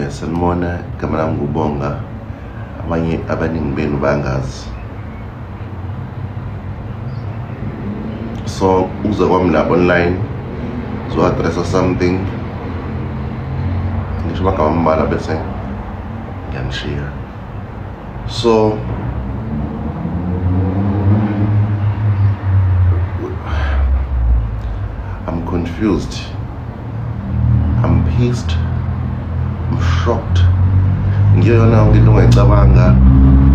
Sanibona, igama lami ngubonga, abanye abaningi benu bangazi. So uza kwami la online address something ngisho magama ambalwa bese ngiyanishiya. So I'm confused, I'm pissed, I'm shocked. Ngiyona yonke into ongayicabanga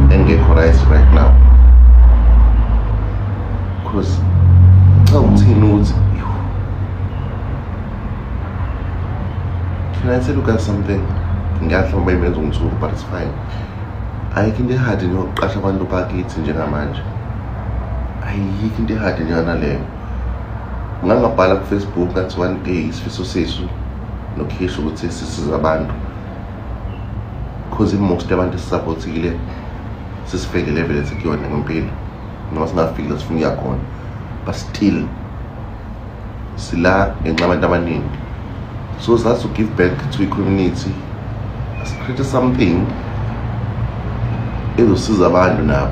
engekho right now, because cha uthini uthi can I tell you guys something? Ngiyahlomba imenza ngithuka, but it's fine. Ayikho into ehard yokuqasha abantu bakithi njengamanje, ayikho into ehard njengana leyo. Ngangabhala ku Facebook ngathi one day isifiso sethu nokhisho ukuthi sisiza abantu, because most abantu sisupportile sisifike level esikuyona ngempilo, noma singafiki la sifuna yakhona, but still sila enqabantu abaningi. So that's to give back to the community, let's create something ezosiza abantu nabo,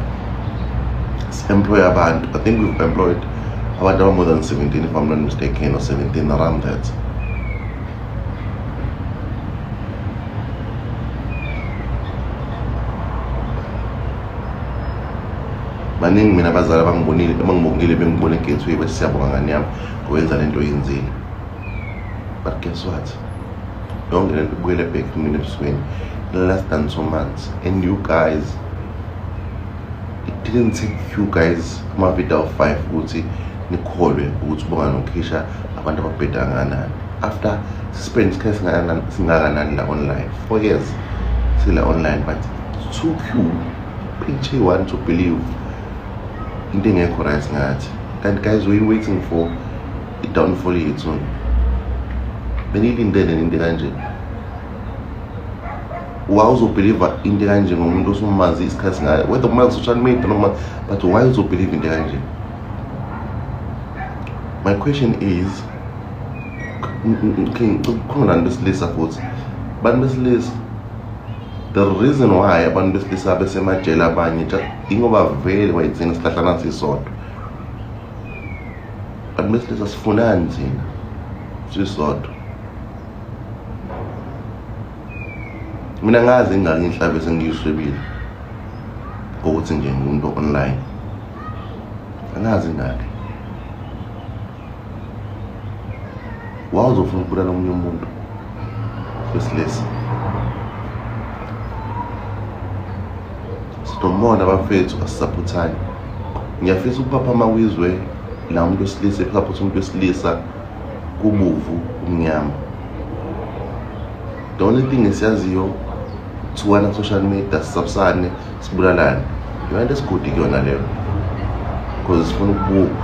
employ abantu. I think we've employed about more than 17, if I'm not mistaken, or 17, around that. Maningi mina abazali abangibongile bengibone ngethwe bese siyabonga ngani yami ngowenza lento yenzile. But guess what? Don't get to back to me in less than 2 months, and you guys, it didn't take you guys my video of 5 ukuthi nikhole ukuthi bonga nokhisha abantu ababheda nganani. After spend isikhathi singakanani la online, 4 years sila online, but it took you picture one to believe into engekho right ngathi. And guys, we're waiting for the downfall yethu. Benilindele into kanje. Why uzobelieve into kanje ngomuntu osumazi isikhathi ngayo, whether uma social media noma, but why uzobelieve into kanje? My question is, khona besilisa futhi bantu besilisa, the reason why abantu besilisa besemajele abanye ingoba vele wayithina sihlahlana sisodwa. Bantu besilisa sifunani thina sisodwa. Mina ngazi ingaki inhlabe sengiyishwebile ukuthi nje umuntu online, angazi ingaki. Wawuzofuna ukubulala omunye umuntu besilisa? Sitomona abafethu asisaphothani. Ngiyafisa ukupapha amawizwe la umuntu wesilisa ephaphatha umuntu wesilisa kubuvu umnyama. The only thing esiyaziyo thuwana social media sisabusane sibulalane. Yonke esigodi kuyona leyo, because sifuna ukubuka,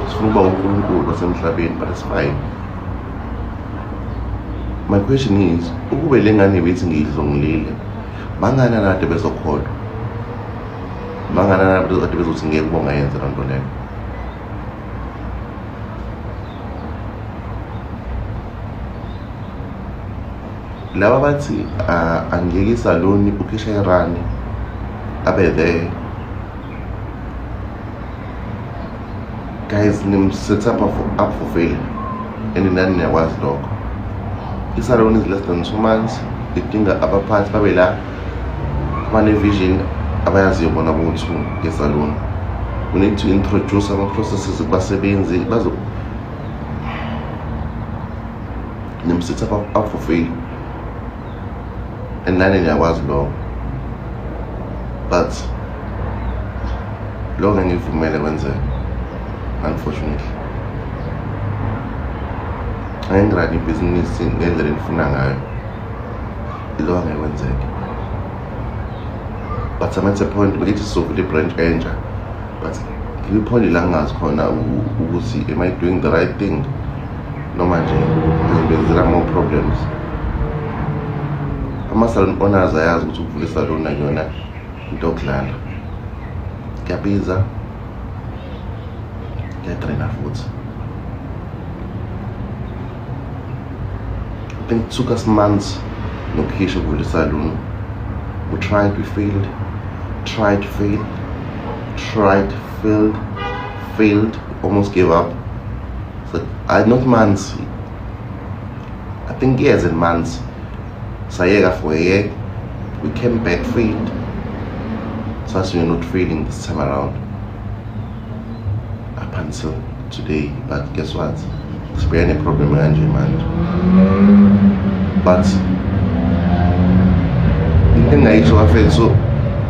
sifuna ukuba uNkulunkulu wasemhlabeni, but it's fine. My question is, ukube lengane bethi ngiyidlongilile, bangana nade bezokholwa, bangana nade bezothi ngeke ubonga yenze lento leyo. Laba bathi angeke isaloni ukhisha irani abe there. Guys, nim set up for failure, and nani niyakwazi lokho. Isaloni is less than 2 months. Idinga abaphathi babe la abane vision abayaziyo bona ukuthi ngesaloni. We need to introduce our processes basebenzi bazo nim set up for failure, and nani niyakwazi lokho. But lokho ngivumele kwenzeka, unfortunately. Angirani ibhizinisi ngendlela engifuna ngayo, ilo angeke kwenzeke. But I'm at a point where it is so really branch entsha, but ngiyo point la ngazi khona ukuthi am I doing the right thing noma nje ngizobenzela more problems. Ama-salon owners ayazi ukuthi ukuvula isalon akuyona into yokudlala. Kuyabiza, kuyadraina futhi. think it took us months nokuhisha kule salon. We tried, we failed, failed, almost gave up. So not months, I think years and months. Sayega for a year, we came back, failed. So as we're not failing this time around up until today. But guess what? It's been a problem, man. But ngayisho kafethu so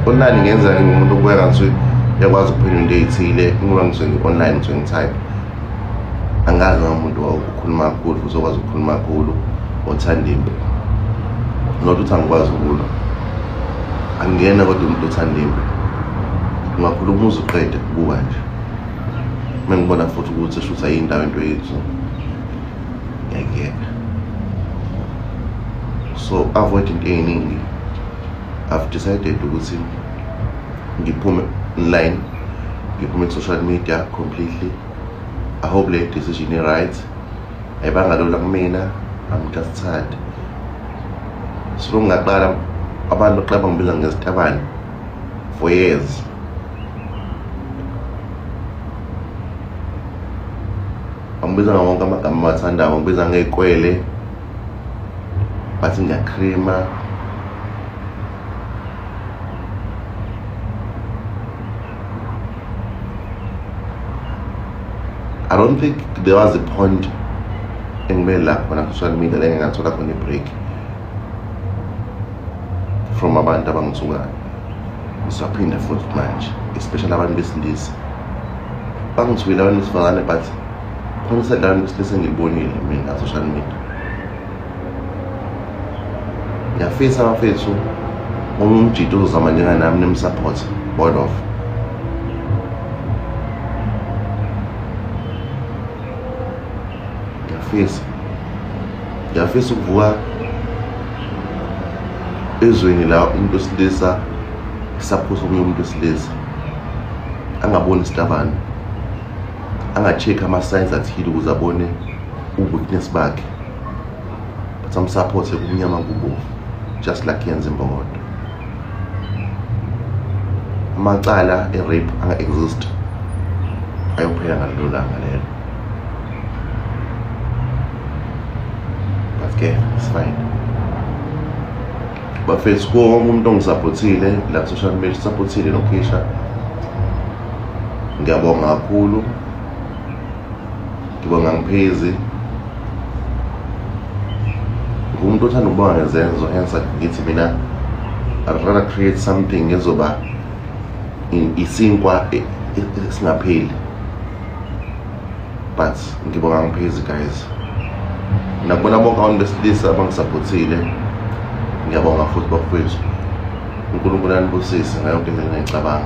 online ngenza umuntu obuyeka nje yakwazi ukuphila into ethile ngoba ngizwe online nje ngitype angazi umuntu okhuluma kakhulu uzokwazi ukukhuluma kakhulu othanda impi not uthi angikwazi ukulo angena kodwa umuntu othanda impi ungakhuluma uze uqede kubuka nje mengibona futhi ukuthi shutha yindawo into yethu ngiyakuyeka so avoid into eningi. I've decided ukuthi ngiphume online, ngiphume social media completely. I hope le decision is right. Ayibangalola kumina, I'm just tired. So ngaqala abantu xa bangibiza ngesithabane for years. Bangibiza ngawonke amagama abathandayo, bangibiza ngeyikwele, bathi ngiyakrima. I don't think there was a point in my life when I social media like ngathola khona break from abantu abangithukayo. Ngisaphinde futhi manje, especially abantu besilisa. Bangithwile abantu besifazane but khona abantu besilisa ngibonile mina social media. Ngiyafisa abafethu umjito uzama njenganami nemsupport board of ngiyafisa ukuvuka ezweni la umuntu wesilisa isaphosa omunye umuntu wesilisa angaboni isitabane anga-check ama-signs athile ukuze abone u-weakness bakhe but amsupport kumnyama kubovu just like yenza imbokodo. Amacala e-rape anga-exist ayophela ngalelo langa lelo. Okay, it's fine. But first ko umuntu ongisupportile la social media supportile noKisha. Ngiyabonga kakhulu. Ngibonga ngiphezi. Umuntu othanda ukubonga ngezenzo hence ngithi mina I'd rather create something ezoba isinkwa esingapheli. But ngibonga ngiphezi guys. Nakubona bonke abantu besilisa abangisupportile. Ngiyabonga futhi bafowethu. uNkulunkulu anibusise ngayo yonke into engicabanga.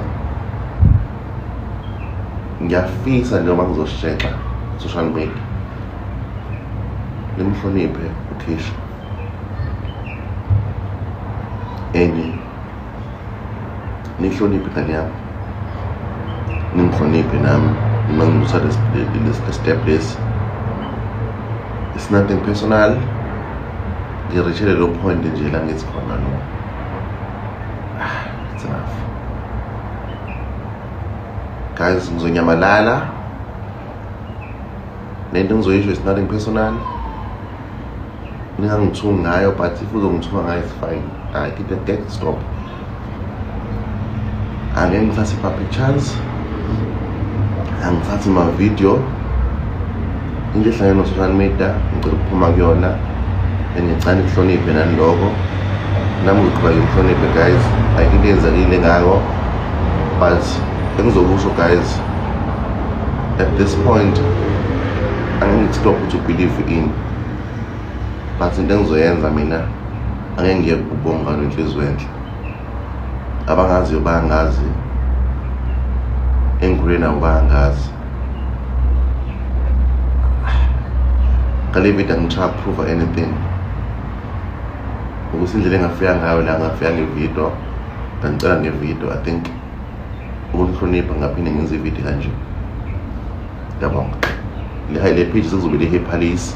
Ngiyafisa njengoba ngizoshexa social media. Nimhloniphe uKisha. Enye nihloniphe ingane yami. Nimhloniphe nami mangizothatha this step lesi. It's nothing personal. Ngirichele lo point nje la ngithi khona no. It's enough. Guys, ngizonyamalala. Lento ngizoyisho is nothing personal. Ningangithungi ngayo but if uzongithunga ngayo it's fine. I get stop. Angeke ngithathe pictures. Angithathe ma video. Into ehlangene no social media ngicela ukuphuma kuyona engicela ukuhloniphe nani lokho nami uqhubeka ukuhloniphe guys ayike yenzakile ngako but engizokusho guys at this point angeke stop to believe in but into engizoyenza mina angeke ngiye kubonga lenhliziyo enhle abangaziyo bayangazi engikhulena bayangazi Kalevit angitry prove anything. Ukuthi indlela engafika ngayo la ngafika ngevideo, ngicela ngevideo I think ukuhlonipha ngaphinde ngenze ivideo kanje. Ngiyabonga. Le page sezobe le police